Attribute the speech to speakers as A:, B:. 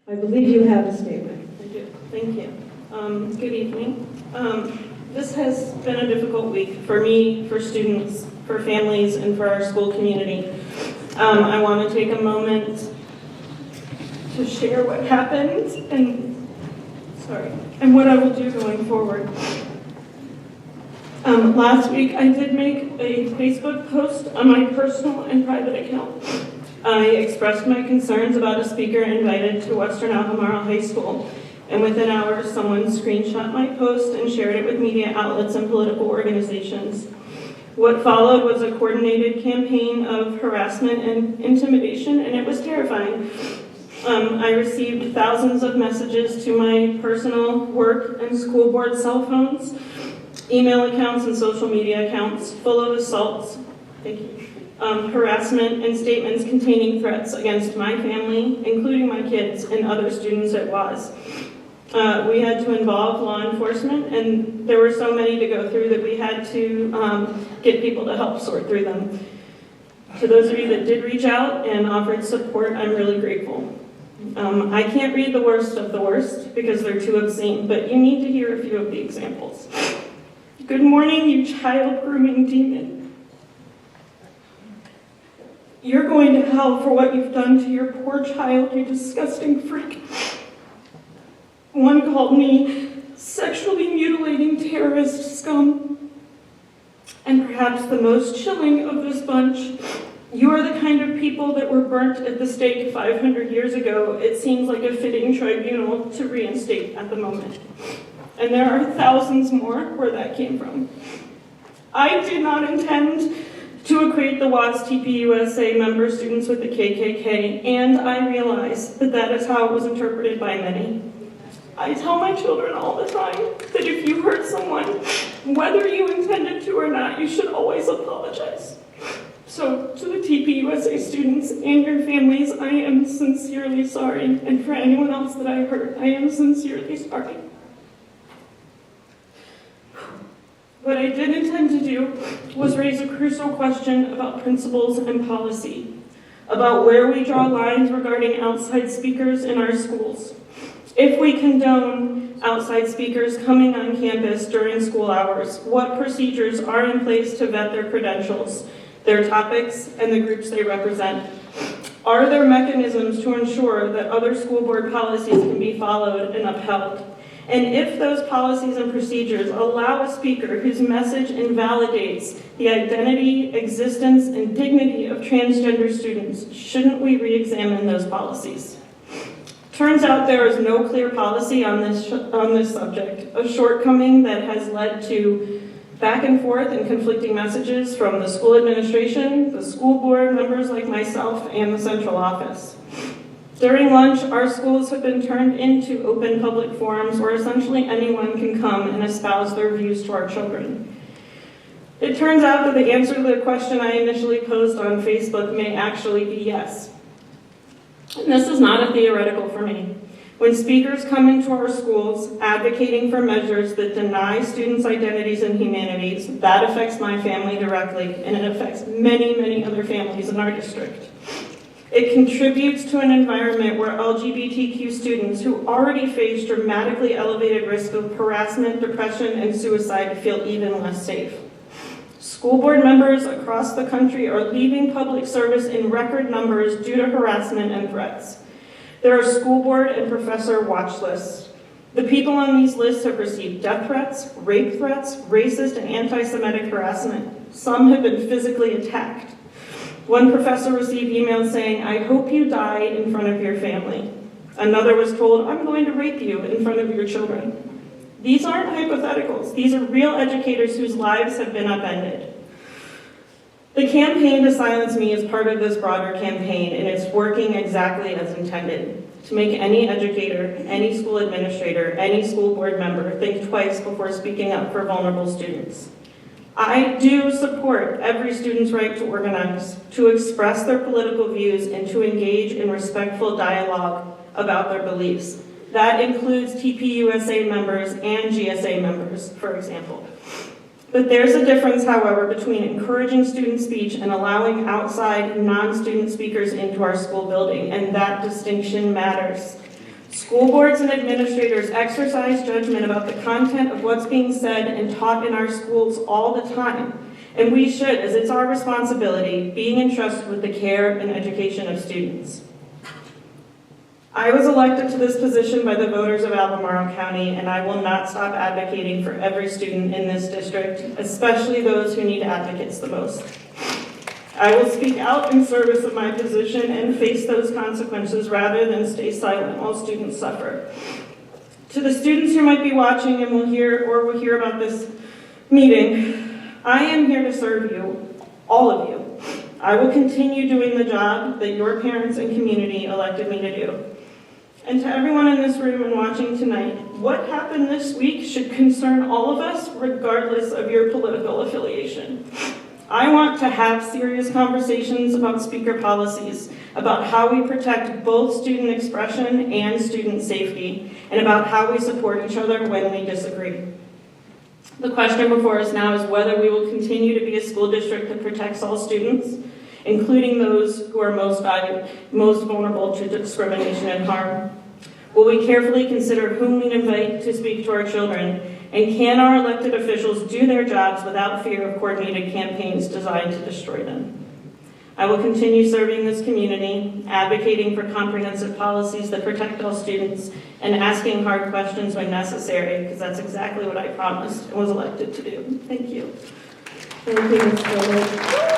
A: I believe you have a statement.
B: I do. Thank you. Good evening. This has been a difficult week for me, for students, for families, and for our school community. I want to take a moment to share what happened and what I will do going forward. Last week, I did make a Facebook post on my personal and private account. I expressed my concerns about a speaker invited to Western Albemarle High School, and within hours, someone screenshot my post and shared it with media outlets and political organizations. What followed was a coordinated campaign of harassment and intimidation, and it was terrifying. I received thousands of messages to my personal, work, and school board cell phones, email accounts, and social media accounts full of assaults, harassment, and statements containing threats against my family, including my kids and other students at WAS. We had to involve law enforcement, and there were so many to go through that we had to get people to help sort through them. To those of you that did reach out and offered support, I'm really grateful. I can't read the worst of the worst because they're too obscene, but you need to hear a few of the examples. Good morning, you child grooming demon. You're going to hell for what you've done to your poor child, you disgusting freak. One called me sexually mutilating terrorist scum. And perhaps the most chilling of this bunch, you are the kind of people that were burnt at the stake 500 years ago. It seems like a fitting tribunal to reinstate at the moment. And there are thousands more where that came from. I did not intend to equate the WAS TPUSA member students with the KKK, and I realize that that is how it was interpreted by many. I tell my children all the time that if you hurt someone, whether you intended to or not, you should always apologize. So to the TPUSA students and your families, I am sincerely sorry. And for anyone else that I hurt, I am sincerely sorry. What I did intend to do was raise a crucial question about principles and policy, about where we draw lines regarding outside speakers in our schools. If we condone outside speakers coming on campus during school hours, what procedures are in place to vet their credentials, their topics, and the groups they represent? Are there mechanisms to ensure that other school board policies can be followed and upheld? And if those policies and procedures allow a speaker whose message invalidates the identity, existence, and dignity of transgender students, shouldn't we re-examine those policies? Turns out there is no clear policy on this subject, a shortcoming that has led to back and forth and conflicting messages from the school administration, the school board members like myself, and the central office. During lunch, our schools have been turned into open public forums where essentially anyone can come and espouse their views to our children. It turns out that the answer to the question I initially posed on Facebook may actually be yes. And this is not a theoretical for me. When speakers come into our schools advocating for measures that deny students' identities and humanities, that affects my family directly, and it affects many, many other families in our district. It contributes to an environment where LGBTQ students who already face dramatically elevated risk of harassment, depression, and suicide feel even less safe. School board members across the country are leaving public service in record numbers due to harassment and threats. There are school board and professor watch lists. The people on these lists have received death threats, rape threats, racist and anti-Semitic harassment. Some have been physically attacked. One professor received emails saying, "I hope you die in front of your family." Another was told, "I'm going to rape you in front of your children." These aren't hypotheticals. These are real educators whose lives have been upended. The campaign to silence me is part of this broader campaign, and it's working exactly as intended, to make any educator, any school administrator, any school board member think twice before speaking up for vulnerable students. I do support every student's right to organize, to express their political views, and to engage in respectful dialogue about their beliefs. That includes TPUSA members and GSA members, for example. But there's a difference, however, between encouraging student speech and allowing outside non-student speakers into our school building, and that distinction matters. School boards and administrators exercise judgment about the content of what's being said and taught in our schools all the time, and we should, as it's our responsibility, being entrusted with the care and education of students. I was elected to this position by the voters of Albemarle County, and I will not stop advocating for every student in this district, especially those who need advocates the most. I will speak out in service of my position and face those consequences rather than stay silent while students suffer. To the students who might be watching and will hear about this meeting, I am here to serve you, all of you. I will continue doing the job that your parents and community elected me to do. And to everyone in this room and watching tonight, what happened this week should concern all of us, regardless of your political affiliation. I want to have serious conversations about speaker policies, about how we protect both student expression and student safety, and about how we support each other when we disagree. The question before us now is whether we will continue to be a school district that protects all students, including those who are most vulnerable to discrimination and harm. Will we carefully consider whom we invite to speak to our children, and can our elected officials do their jobs without fear of coordinated campaigns designed to destroy them? I will continue serving this community, advocating for comprehensive policies that protect all students, and asking hard questions when necessary, because that's exactly what I promised and was elected to do. Thank you.
A: Thank you, Ms. Spillman.